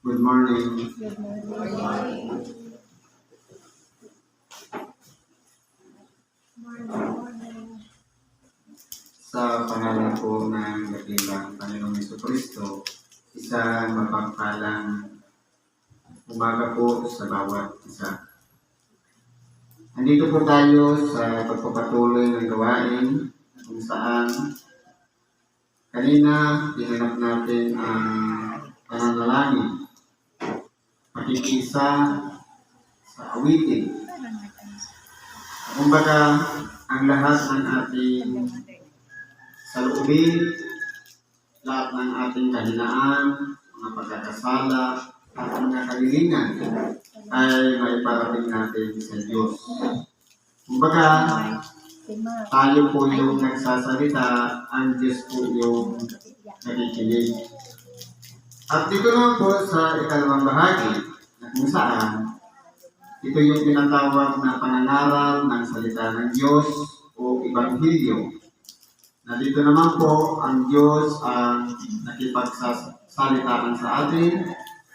Good morning. Good morning. Sa pangalan po ng dakilang Panginoong Jesucristo, isang mapagpalang umaga po sa bawat isa. Andito po tayo sa pagpapatuloy ng gawain kung saan kanina dinanap natin ang pananalangin, pakikisa sa awitin. Kumbaga, ang lahat ng ating saloobin, lahat ng ating kahinaan, mga pagkakasala, at mga kalilingan ay maiparating natin sa Diyos. Kumbaga, tayo po yung nagsasalita, ang Diyos po yung nakikinig. At dito naman po sa ikalawang bahagi, na kung saan, ito yung tinatawag na panangaral ng salita ng Diyos o Ebanghelyo. Na dito naman po, ang Diyos ang nakipagsalitaan sa atin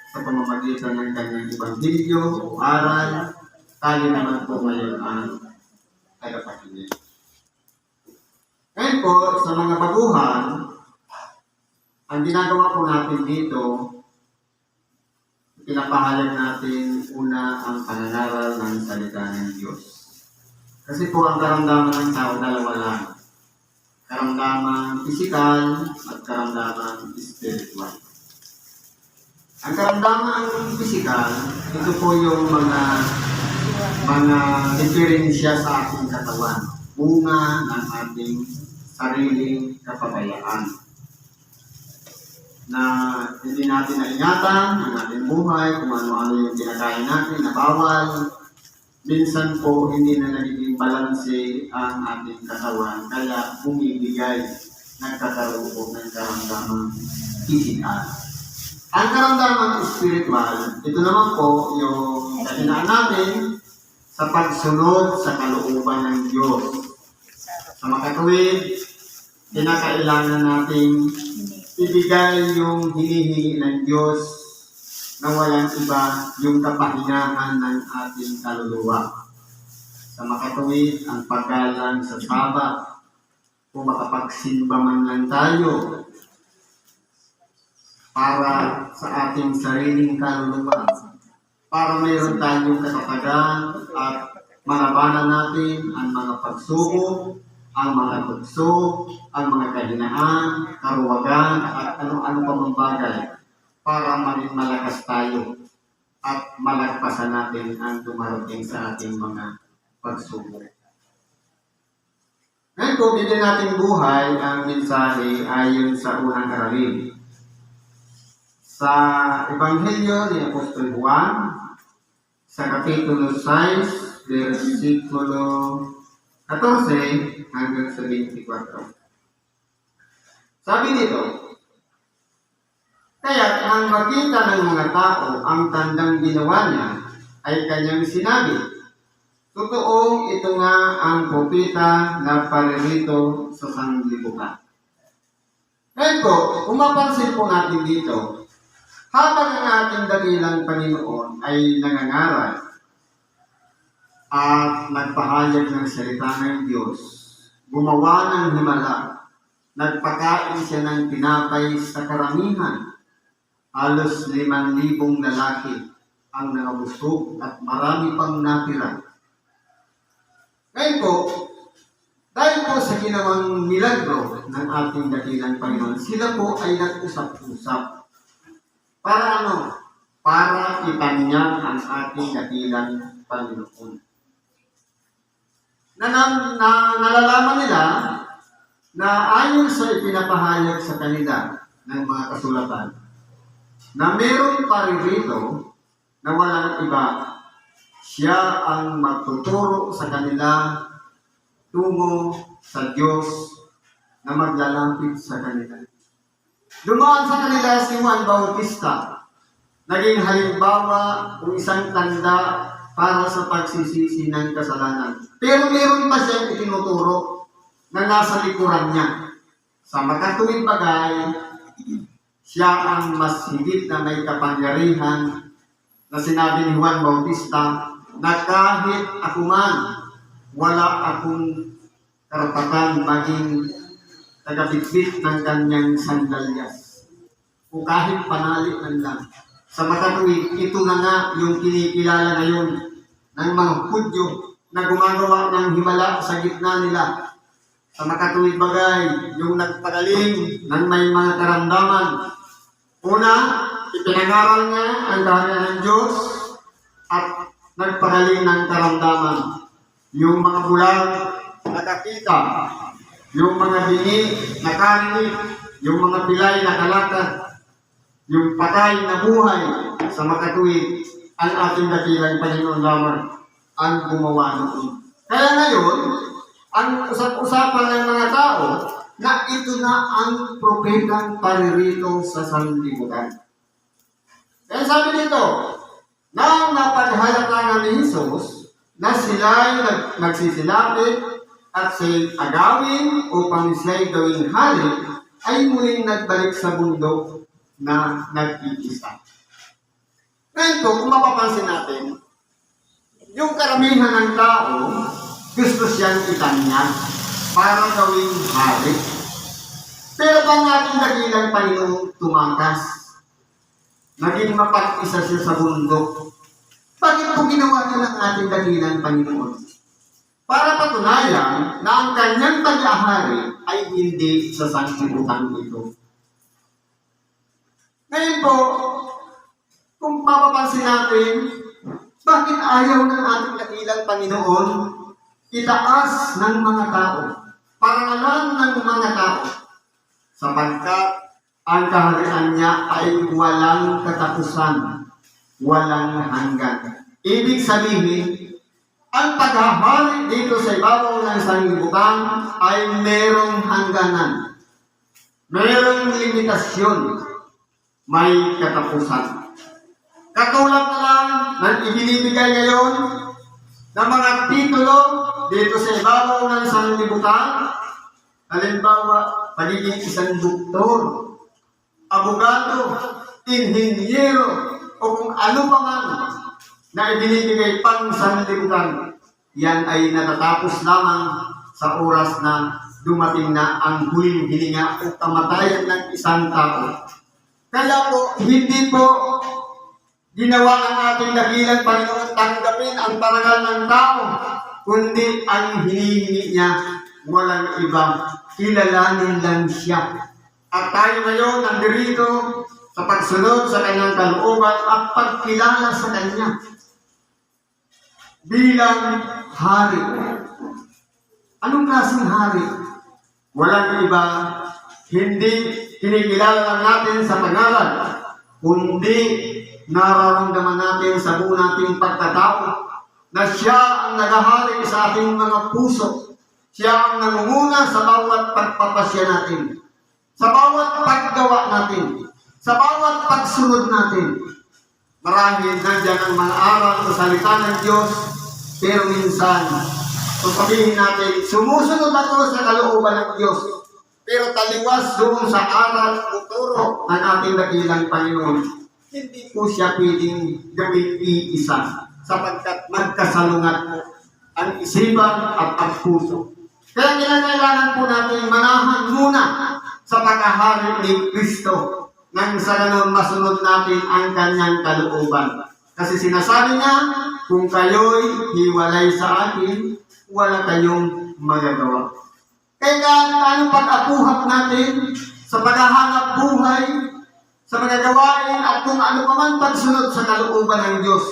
sa pamamagitan ng kanyang Ebanghelyo o aral. Tayo naman po ngayon ang tagapakinig. Ngayon po, sa mga baguhan, ang ginagawa po natin dito, pinapahayag natin una ang pananaral ng salita ng Diyos. Kasi po ang karamdaman ng tao dalawa lang. Karamdaman pisikal at karamdaman spiritual. Ang karamdaman pisikal, ito po yung mga diferensya sa ating katawan. Bunga ng ating sariling kapabayaan. Na hindi natin naingatan ang ating buhay, kung ano-ano yung kinakain natin na bawal. Minsan po hindi na nagiging balanse ang ating katawan, kaya bumibigay, nagkakaroon po ng karamdaman physical. Ang karamdaman spiritual, ito naman po yung kahinaan natin sa pagsunod sa kalooban ng Diyos. Sa makatuwid, kinakailangan nating ibigay yung hinihingi ng Diyos na walang iba yung kapahinahan ng ating kaluluwa. Sa makatuwid, ang paggalang sa Sabat, kung makapagsimba man lang tayo para sa ating sariling kaluluwa, para mayroon tayong katatagan at malabanan natin ang mga pagsubok, ang mga tukso, ang mga kahinaan, karuwagan, at ano-ano pa mang bagay para maging malakas tayo at malagpasan natin ang dumarating sa ating mga pagsubok. Ngayon po, bigyan natin buhay ang mensahe ayon sa unang aralin. Sa Ebanghelyo ni Apostol Juan, sa Kapitulo 6, versikulo 14 hanggang sa 24. Sabi nito, kaya't ang makita ng mga tao ang tandang ginawa niya ay kanyang sinabi, totoong ito nga ang propeta na paririto sa sanglibutan. Ngayon po, kung mapansin po natin dito, habang ang ating dakilang Panginoon ay nangangaral at nagpahayag ng salita ng Diyos, gumawa ng himala, nagpakain siya ng tinapay sa karamihan. Halos 5,000 lalaki ang nakabusog at marami pang natira. Ngayon po, dahil po sa ginawang milagro ng ating dakilang Panginoon, sila po ay nag-usap-usap. Para ano? Para itanyag ang ating dakilang Panginoon. Nalalaman nila na ayon sa ipinapahayag sa kanila ng mga kasulatan, na meron paririto na walang iba, siya ang magtuturo sa kanila tungo sa Diyos na maglalapit sa kanila. Dumaan sa kanila si Juan Bautista, naging halimbawa o isang tanda para sa pagsisisi ng kasalanan. Pero meron pa siyang itinuturo na nasa likuran niya. Sa makatuwid bagay, Siya ang mas higit na may kapangyarihan na sinabi ni Juan Bautista na kahit ako man, wala akong karapatan maging tagabitbit ng kanyang sandalyas. O kahit panali man lang. Sa makatuwid, ito na nga yung kinikilala ngayon ng mga Hudyo na gumagawa ng himala sa gitna nila. Sa makatuwid bagay, yung nagpagaling ng may mga karamdaman. Una, ipinangaral niya ang kaharian ng Diyos at nagpagaling ng karamdaman. Yung mga bulag nakakita, yung mga bingi nakarinig, yung mga pilay nakalakad, yung patay na buhay sa makatuwid, ang ating dakilang Panginoon lamang ang gumawa noon. Kaya ngayon, ang usap-usapan ng mga tao na ito na ang propetang paririto sa sanlibutan. Kaya sabi dito, nang napaghalata nga ni Jesus na sila'y nagsisilapit at siya'y agawin upang sila'y gawing hari, ay muling nagbalik sa bundok na nag-iisa. Ngayon po, kung mapapansin natin, yung karamihan ng tao, gusto siyang itanyag para gawing hari. Pero bang ating dakilang Panginoon tumakas? Naging mapag-isa siya sa bundok. Bakit po ginawa niya ng ating dakilang Panginoon? Para patunayan na ang kanyang pag-ahari ay hindi sa sanlibutan ito. Ngayon po, kung mapapansin natin, bakit ayaw ng ating dakilang Panginoon itaas ng mga tao, parangalan ng mga tao, sapagkat ang kaharian niya ay walang katapusan, walang hanggan. Ibig sabihin, ang paghahari dito sa ibabaw ng sanlibutan ay merong hangganan, merong limitasyon, may katapusan. Katulad na lang ng ibinibigay ngayon ng mga titulo dito sa ibabaw ng sanlibutan. Halimbawa, pagiging isang doktor, abogado, inhinyero, o kung ano pa man na ibinibigay pang sanlibutan, yan ay natatapos lamang sa oras na dumating na ang huling hininga o kamatayan ng isang tao. Kaya po, hindi po ginawa ng ating dakilang Panginoon tanggapin ang parangal ng tao, kundi ang hinihingi niya walang iba, kilalanin lang siya. At tayo ngayon nandirito sa pagsunod sa kanyang kalooban at pagkilala sa kanya bilang hari. Anong klaseng hari? Walang iba, hindi kinikilala lang natin sa pangalan, kundi nararamdaman natin sa buong nating pagkatao na siya ang naghahari sa ating mga puso. Siya ang nangunguna sa bawat pagpapasya natin, sa bawat paggawa natin, sa bawat pagsunod natin. Marahil nandiyan ang mga aral o salita ng Diyos, pero minsan, kung sabihin natin, sumusunod ako sa kalooban ng Diyos, pero taliwas doon sa aral o turo ng ating dakilang Panginoon, hindi po siya pwedeng gawing iisa, sapagkat magkasalungat po ang isipan at ang puso. Kaya kailangan po natin manahan muna sa pagkahari ni Kristo nang sa ganon masunod natin ang kanyang kalooban. Kasi sinasabi niya, kung kayo'y hiwalay sa akin, wala kayong magagawa. Kaya anong pag-apuhap natin sa paghahanap buhay, sa mga gawain at kung ano pa man pagsunod sa kalooban ng Diyos,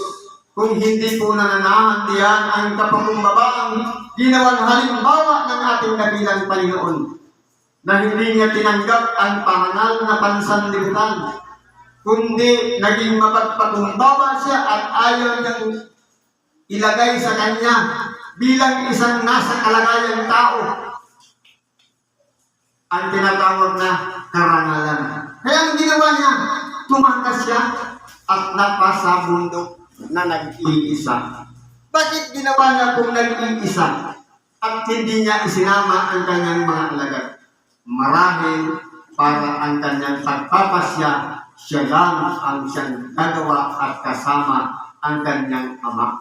kung hindi po nananahan diyan ang kapagkumbabaang ginawang halimbawa ng ating dakilang Panginoon, na hindi niya tinanggap ang parangal na pansanlibutan, kundi naging mapagpakumbaba siya at ayaw niyang ilagay sa kanya bilang isang nasa kalagayang tao ang tinatawag na karangalan. Kaya ang ginawa niya, tumakas siya at napasa bundok na nag-iisa. Bakit ginawa niya kung nag-iisa at hindi niya isinama ang kanyang mga alagad? Marahil para ang kanyang pagpapasya, siya lang ang siyang gagawa at kasama ang kanyang ama.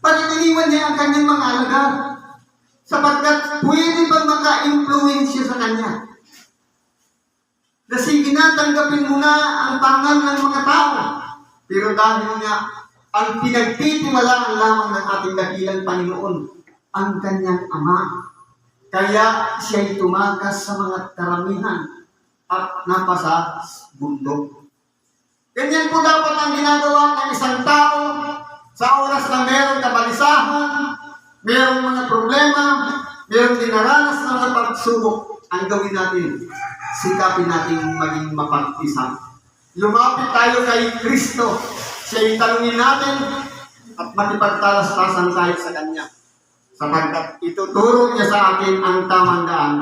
Bakit iniwan niya ang kanyang mga alagad? Sapagkat pwede bang maka-influensya sa kanya? Na sige na, tanggapin mo na ang tangal ng mga tao. Pero dahil nga, ang pinagtitiwalaan lamang ng ating dakilang Panginoon, ang kanyang ama. Kaya siya'y tumakas sa mga karamihan at napasa bundok. Ganyan po dapat ang ginagawa ng isang tao sa oras na meron kabalisahan, merong mga problema, merong dinaranas na mga pagsubok. Ang gawin natin, sikapin natin maging mapag-isa. Lumapit tayo kay Kristo. Siya'y tanungin natin at makipagtalastasan tayo sa Kanya. Sapagkat ituturo niya sa atin ang tamang daan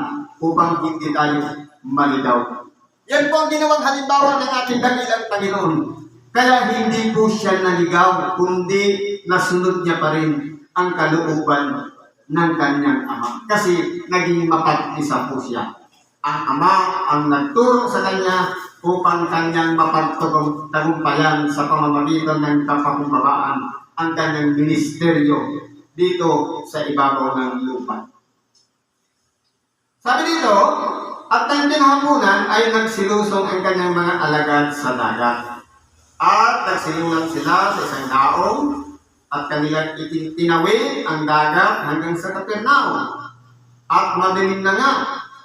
upang hindi tayo maligaw. Yan po ang ginawang halimbawa ng ating dakilang Panginoon. Kaya hindi po siya naligaw, kundi nasunod niya pa rin ang kalooban ng kanyang ama. Kasi naging mapag-isa po siya. Ang ama ang nagturo sa kanya upang kanyang mapagtagumpayan sa pamamagitan ng kapakumbabaan ang kanyang ministeryo dito sa ibabaw ng lupa. Sabi dito, at ng tinahapunan ay nagsilusong ang kanyang mga alagad sa dagat. At nagsilulang sila sa isang daong at kanilang itinawid ang dagat hanggang sa Capernaum. At madilim na nga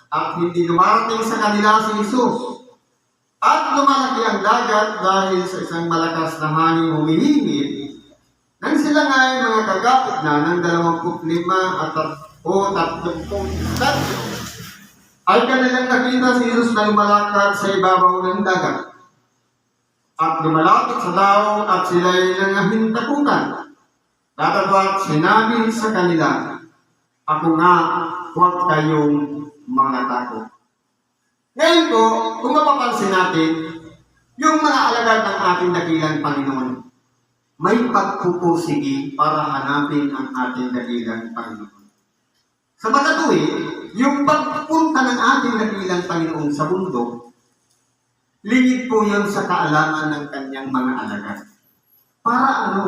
at hindi dumarating sa kanila si Jesus. At lumalaki ang dagat dahil sa isang malakas na hangin humihimit. Nang sila nga ay mga kagapit na ng 25 at 30 statue, ay kanilang nakita si Jesus na lumalakad sa ibabaw ng dagat. At lumalapit sa daong at sila'y nangahintakutan. Datapwat sinabi sa kanila, ako nga, huwag kayong mga takot. Ngayon po, kung mapapansin natin, yung mga alagad ng ating dakilang Panginoon, may pagpupusigi para hanapin ang ating dakilang Panginoon. Sa pagkatuwi, yung pagpunta ng ating dakilang Panginoon sa bundok, lingid po yun sa kaalaman ng kanyang mga alagad. Para ano?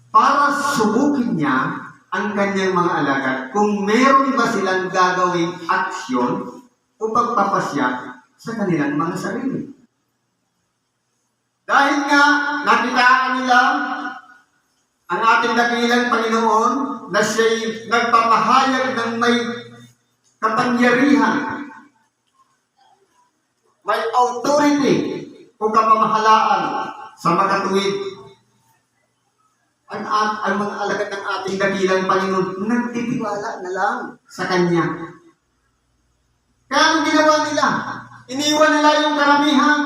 Para subukin niya ang kanyang mga alagad kung meron ba silang gagawing aksyon o pagpapasya sa kanilang mga sarili. Dahil nga nakitaan nila ang ating dakilang Panginoon na siya'y nagpapahayag ng may kapangyarihan, may authority o kapamahalaan sa makatuwid. Ang mga alagad ng ating dakilang Panginoon nagtitiwala na lang sa Kanya. Kaya ang ginawa nila, iniwan nila yung karamihan,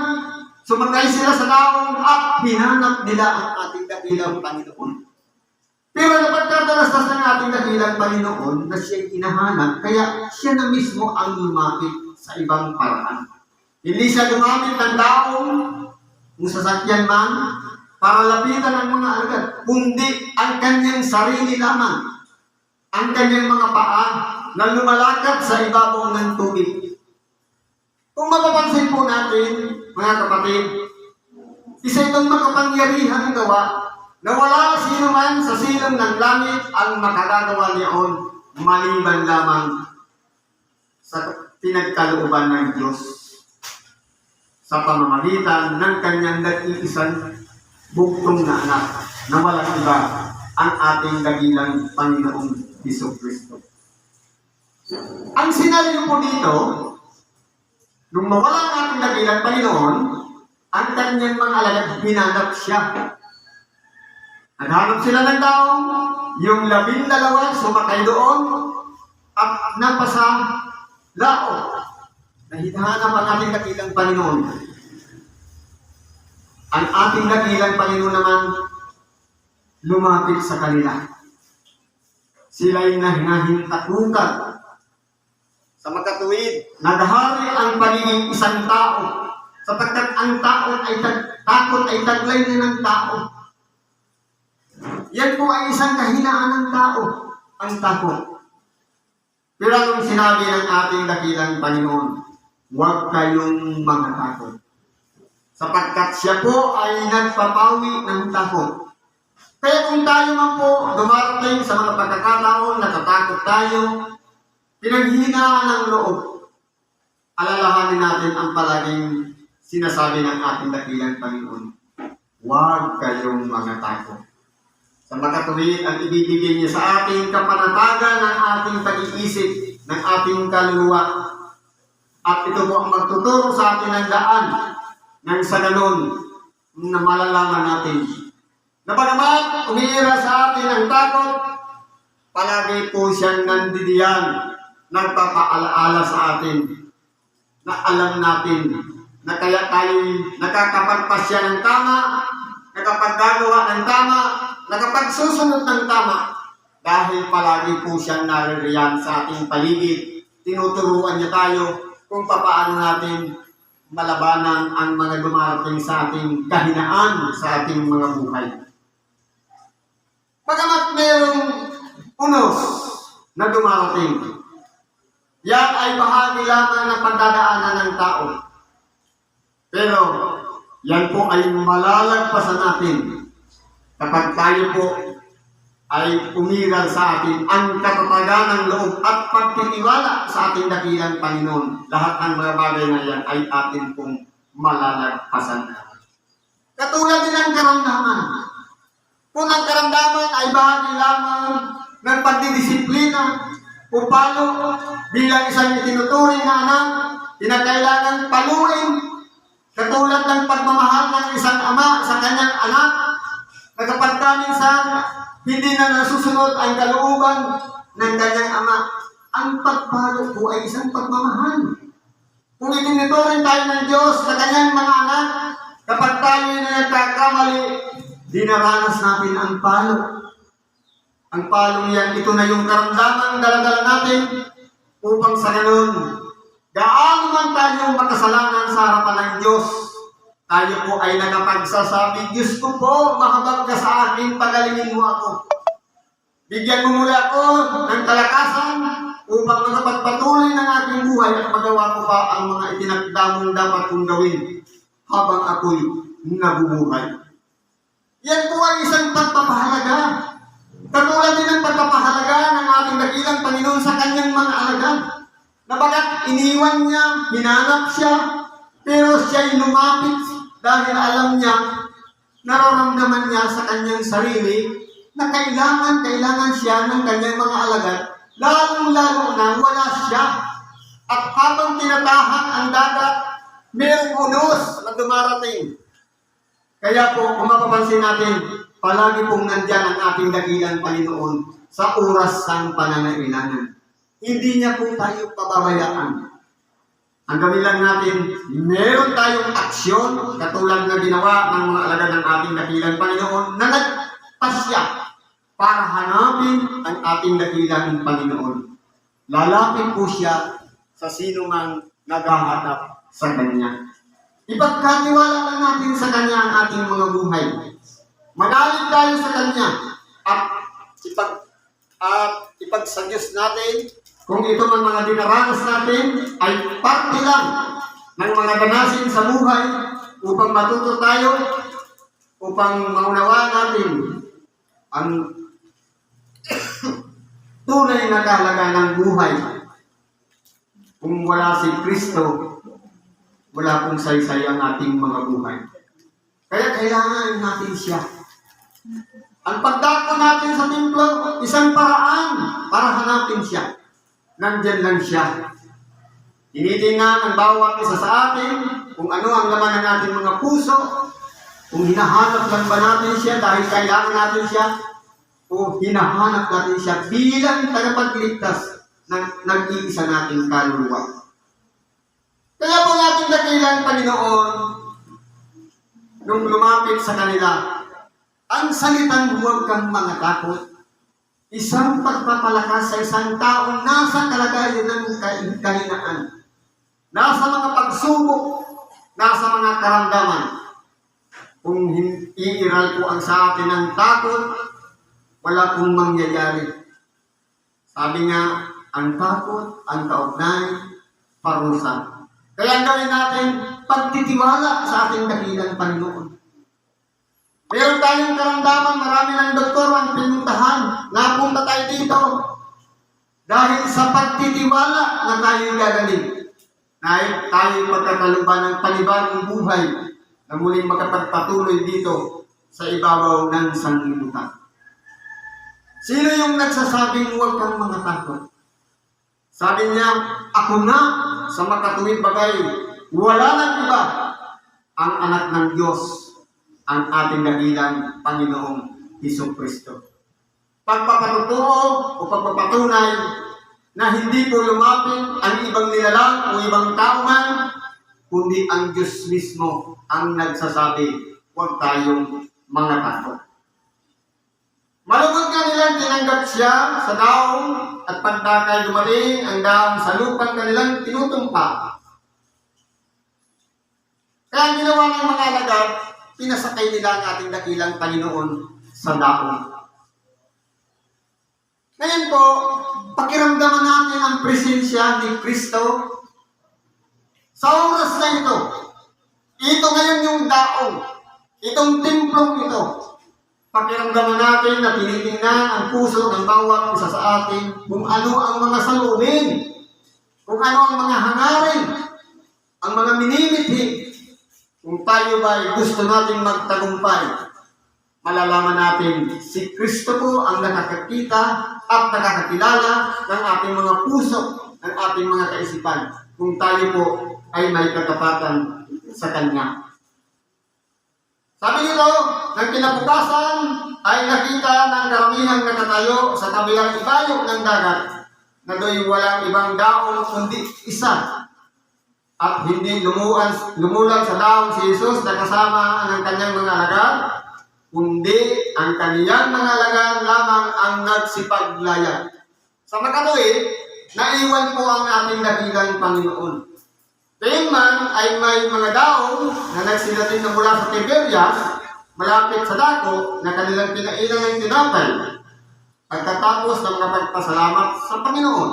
sumakay sila sa daong at hinanap nila ang ating dakilang Panginoon. Pero napagkatalastas ng ating dakilang Panginoon na siya'y hinahanap, kaya siya na mismo ang lumapit sa ibang paraan. Hindi siya lumapit ng daong kung sasakyan man para lapitan ang mga alagad, kundi ang kanyang sarili lamang, ang kanyang mga paa na lumalakad sa ibabaw ng tubig. Kung mapapansin po natin, mga kapatid, isa itong makapangyarihan gawa na wala sino man sa silong ng langit ang makagagawa niyon maliban lamang sa pinagkalooban ng Diyos sa pamamagitan ng kanyang nag-iisang buktong na anak na walang iba ang ating dakilang Panginoong Jesucristo. Ang senaryo po dito, nung mawala ang ating dakilang Panginoon, ang kanyang mga alagad hinanap siya. Naghanap sila ng taong, yung 12 sumakay doon at napasa lao na hinahanap ang ating dakilang Panginoon. Ang ating dakilang Panginoon naman lumapit sa kanila. Sila'y nahintakutan. Sa makatuwid, naghari ang pagiging isang tao sapagkat ang takot ay taglay na ng tao. Yan po ay isang kahinaan ng tao, ang takot. Pero anong sinabi ng ating dakilang Panginoon? Huwag kayong magtakot. Sapagkat siya po ay nagpapawi ng takot. Kaya kung tayo man po dumarating sa mga pagkakataon, natatakot tayo, pinaghihinaan ng loob, alalahanin natin ang palaging sinasabi ng ating dakilang Panginoon. Huwag kayong magtakot. Sa makatuwid ang ibibigay niya sa ating kapanatagan ng ating pag-iisip, ng ating kaluluwa. At ito po ang magtuturo sa atin ng daan nang sa ganun na malalaman natin na bagamat umiira sa atin ang takot, palagi po siyang nandidiyan, nagpapaalaala sa atin na alam natin na kaya tayo nakakapagpasya ng tama, nakapaggagawa ng tama, nakapagsusunod ng tama dahil palagi po siyang naririyan sa ating paligid. Tinuturuan niya tayo kung paano natin malabanan ang mga dumarating sa ating kahinaan sa ating mga buhay. Bagamat mayroong unos na dumarating, yan ay bahagi lamang ng pagdadaanan ng tao. Pero yan po ay malalagpasan natin kapag tayo po ay umiral sa atin ang katatagan ng loob at pagtitiwala sa ating dakilang Panginoon. Lahat ng mga bagay na yan ay atin pong malalagpasan. Katulad din ng karamdaman. Kung ang karamdaman ay bahagi lamang ng pagdidisiplina o palo bilang isang itinuturing na anak, kinakailangan paluin, katulad ng pagmamahal ng isang ama sa kanyang anak, na kapag minsan hindi na nasusunod ang kalooban ng kanyang ama, ang pagpalo po ay isang pagmamahal. Kung itinuturing tayo ng Diyos sa kanyang mga anak, kapag tayo na nagkakamali, dinaranas natin ang palo. Ang palong yan, ito na yung karamdaman daladala natin upang sa ganun, gaano man tayo makasalanan sa harapan ng Diyos, tayo po ay nakapagsasabi, Diyos ko po, mahabag ka sa akin, pagalingin mo ako. Bigyan mo mula ako ng kalakasan upang makapagpatuloy ng aking buhay at magawa ko pa ang mga itinakdamong dapat kong gawin habang ako'y nabubuhay. Yan po ay isang pagpapahalaga. Katulad din ng pagpapahalaga ng ating dakilang Panginoon sa kanyang mga alagad. Nabagat iniwan niya, hinanap siya, pero siya'y lumapit dahil alam niya, nararamdaman niya sa kanyang sarili na kailangan siya ng kanyang mga alagad, lalong-lalo na wala siya. At habang tinatahak ang dagat, mayroong unos na dumarating. Kaya po, kung mapapansin natin, palagi pong nandyan ang ating dakilang Panginoon sa oras ng panangailangan. Hindi niya po tayo pababayaan. Ang gawin lang natin, meron tayong aksyon, katulad na ginawa ng mga alagad ng ating dakilang Panginoon, na nagpasya para hanapin ang ating dakilang Panginoon. Lalapit po siya sa sino mang naghahanap sa Kanya. Ipagkatiwala lang natin sa Kanya ang ating mga buhay. Manalig tayo sa Kanya at ipagsadyos natin kung ito man mga dinaranas natin ay parte lang ng mga ganasin sa buhay upang matuto tayo, upang maunawaan natin ang tunay na kahalaga ng buhay. Kung wala si Kristo, wala pong saysay ang ating mga buhay. Kaya kailangan natin siya. Ang pagdako natin sa templo, isang paraan para hanapin siya. Nandyan lang siya. Tinitingnan ang bawat isa sa atin, kung ano ang laman ng ating mga puso, kung hinahanap lang ba natin siya dahil kailangan natin siya, o hinahanap natin siya bilang tagapagligtas ng nag-iisa nating kaluluwa. Kaya po natin dakilang Panginoon, nung lumapit sa kanila, ang salitang huwag kang mangatakot, isang pagpapalakas sa isang taong nasa kalagayan ng kahinaan, nasa mga pagsubok, nasa mga karamdaman. Kung iiral po ang sa atin ng takot, wala pong mangyayari. Sabi nga, ang takot, ang kaugnay, parusa. Kaya ang gawin natin, pagtitiwala sa ating dakilang Panginoon. Meron tayong karamdaman, marami ng doktor ang pinuntahan. Napunta tayo dito dahil sa pagtitiwala na tayo gagaling. Na tayo magkakaluban ng panibagong buhay na muling makapagpatuloy dito sa ibabaw ng sanglibutan. Sino yung nagsasabing huwag kang mangatakot? Sabi niya, ako na sa makatuwid bagay, wala nang iba, ang anak ng Diyos, ang ating dakilang Panginoong Hesukristo. Pagpapatuturo o pagpapatunay na hindi po lumapit ang ibang nilalang o ibang tao man, kundi ang Diyos mismo ang nagsasabi, huwag tayong mangatakot. Malugod nga nilang tinanggap siya sa daong at pagdakay dumating ang daong sa lupang kanilang tinutumpa. Kaya ang ginawa ng mga alagad, pinasakay nila ang ating dakilang Panginoon sa daong. Ngayon po, pakiramdaman natin ang presensya ni Kristo sa oras na ito. Ito ngayon yung daong, itong templong ito. Pakiramdaman natin na tinitingnan ang puso ng bawat isa sa atin kung ano ang mga salubin, kung ano ang mga hangarin, ang mga minimithi. Kung tayo ba gusto nating magtagumpay, malalaman natin si Kristo po ang nakakakita at nakakakilala ng ating mga puso, ng ating mga kaisipan, kung tayo po ay may katapatan sa Kanya. Sabi nito, ng kinabukasan ay nakita ng karamihang nakatayo sa kabilang ibayog ng dagat na do'y walang ibang daong kundi isa. At hindi lumulag sa daong si Jesus na kasama ng kanyang mga alagad, kundi ang kaniyang mga alagad lamang ang nagsipaglayag. Sa makatuwid, naiwan po ang ating dakilang Panginoon. Kaya man ay may mga daong na nagsilatin na mula sa Tiberias, malapit sa dako na kanilang pinainan ng tinapay, pagkatapos ng mga pagpasalamat sa Panginoon.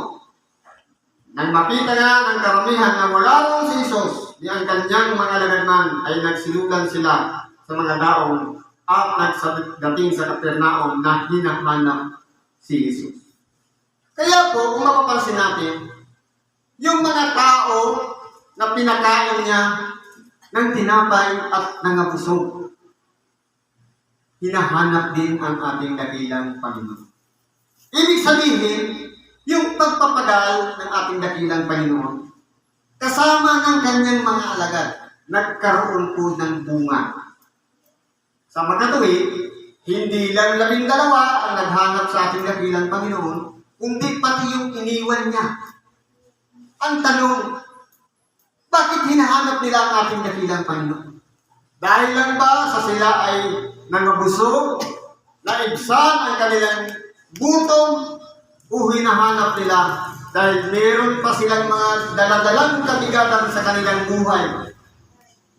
Nang makita nga ng karamihan na wala rin si Jesus, di ang kanyang mga alagad man ay nagsilulan sila sa mga daong at nagdating sa Kapernaum na hinahanap si Jesus. Kaya po, kung mapapansin natin, yung mga tao na pinakain niya ng tinapay at nangabusog, hinahanap din ang ating dakilang Panginoon. Ibig sabihin, yung pagpapagal ng ating dakilang Panginoon, kasama ng kanyang mga alagad, nagkaroon po ng bunga. Sa makatuwid, hindi lang 12 ang naghanap sa ating dakilang Panginoon, kundi pati yung iniwan niya. Ang tanong, bakit hinahanap nila ang ating dakilang Panginoon? Dahil lang ba sa sila ay nangabusog, naibsan ang kanilang gutom, o hinahanap nila dahil meron pa silang mga daladalang kabigatan sa kanilang buhay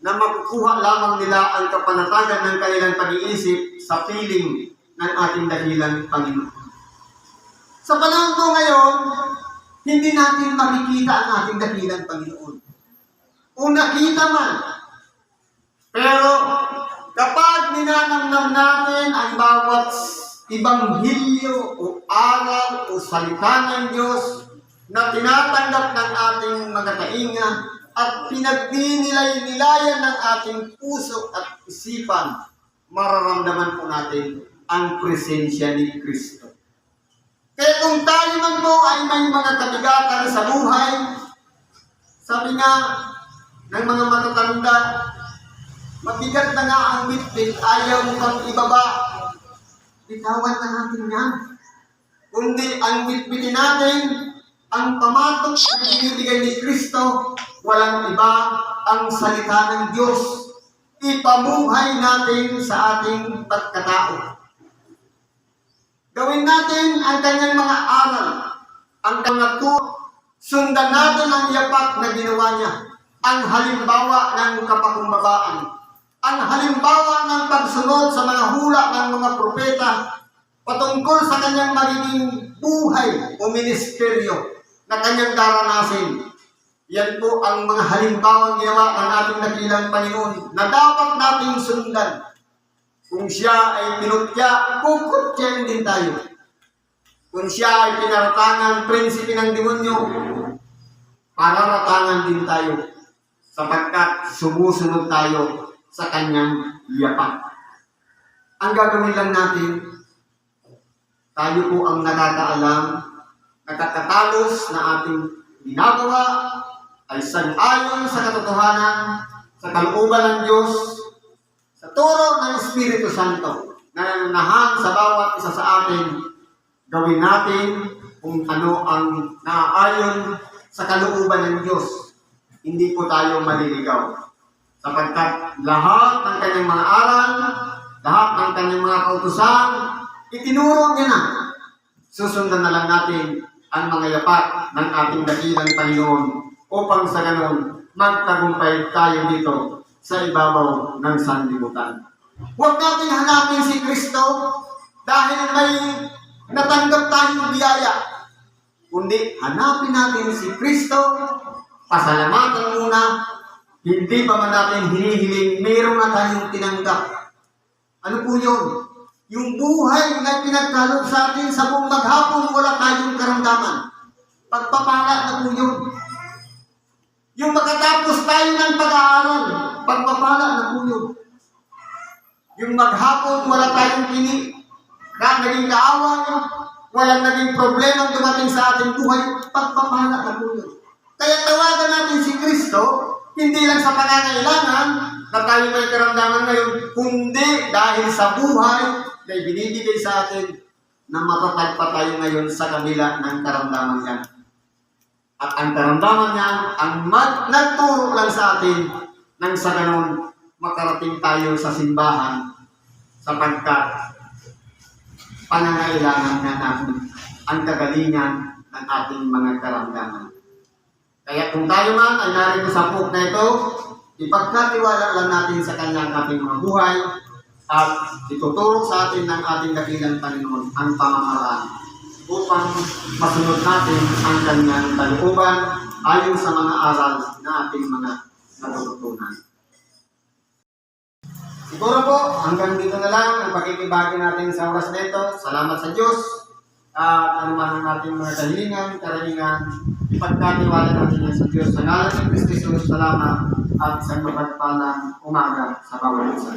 na makukuha lamang nila ang kapanatagan ng kanilang pag-iisip sa piling ng ating dakilang Panginoon. Sa panahon ko ngayon, hindi natin makikita ang ating dakilang Panginoon. O nakita man. Pero kapag ninanamnam natin ang bawat ibanghilyo o aral o salita ng Diyos na tinatanggap ng ating mga tainga at pinagninilay-nilayan ng ating puso at isipan, mararamdaman po natin ang presensya ni Kristo. Kaya kung tayo man po ay may mga kabigatan sa buhay, sabi nga ng mga matatanda, mabigat na nga ang bitbit, ayaw mo kang ibaba. Bitawan na natin yan. Kundi ang bitbitin natin, ang pamatok na binibigay ni Kristo, walang iba ang salita ng Diyos. Ipamuhay natin sa ating pagkatao. Gawin natin ang kanyang mga aral, ang kanyang turo. Sundan natin ang yapak na ginawa niya, ang halimbawa ng kapakumbabaan, ang halimbawa ng pagsunod sa mga hula ng mga propeta, patungkol sa kanyang magiging buhay o ministeryo na kanyang daranasin. Yan po ang mga halimbawang ginawa ng ating dakilang Panginoon na dapat nating sundan. Kung siya ay pinutya, kukutyain din tayo. Kung siya ay pinaratangan, prinsipe ng demonyo, pararatangan din tayo sapagkat sumusunod tayo sa kanyang yapak. Ang gagawin lang natin, tayo po ang nakakaalam, nakakatalos na ating ginagawa ay sang-ayon sa katotohanan, sa kalooban ng Diyos, sa turo ng Espiritu Santo, na nananahan sa bawat isa sa atin. Gawin natin kung ano ang naaayon sa kalooban ng Diyos. Hindi po tayo maliligaw. Sapagkat lahat ng kanyang mga aral, lahat ng kanyang mga kautusan, itinuro niya na. Susundan na lang natin ang mga yapak ng ating dakilang Panginoon upang sa ganon magtagumpay tayo dito sa ibabaw ng sanlibutan. Huwag natin hanapin si Kristo dahil may natanggap tayong biyaya, kundi hanapin natin si Kristo, pasalamatan muna, hindi pa man natin hinihiling, meron na tayong tinanggap. Ano po yun? Yung buhay na pinagkaloob sa atin sa buong maghapon, wala tayong karamdaman. Pagpapala na po yun. Yung makatapos tayo ng pag-aaral, pagpapala na po yun. Yung maghapon, wala tayong naging kaaway, walang naging problema dumating sa ating buhay, pagpapala na po yun. Kaya tawagan natin si Kristo, hindi lang sa pangangailangan na tayo may karamdaman ngayon, kundi dahil sa buhay na binibigay sa atin na matatag pa tayo ngayon sa kabila ng karamdaman niya. At ang karamdaman niya, ang nagturo lang sa atin nang sa ganon makarating tayo sa simbahan sapagkat pangangailangan na natin ang kagalingan ng ating mga karamdaman. Kaya kung tayo man ay narito sa book na ito, ipagkatiwala lang natin sa kanya ang ating mga buhay at ituturo sa atin ng ating dakilang Panginoon ang pamamaraan upang masunod natin ang kanyang kalooban ayon sa mga aral na ating mga natututunan. Siguro po, hanggang dito na lang ang pakikibahagi natin sa oras na ito. Salamat sa Diyos. At anuman ang ating mga kahilingan, karahingan, ipagkatiwala natin yan sa Diyos. Sa ngalan ng Kristo Jesus, salamat at isang mapagpalang umaga sa bawat isa.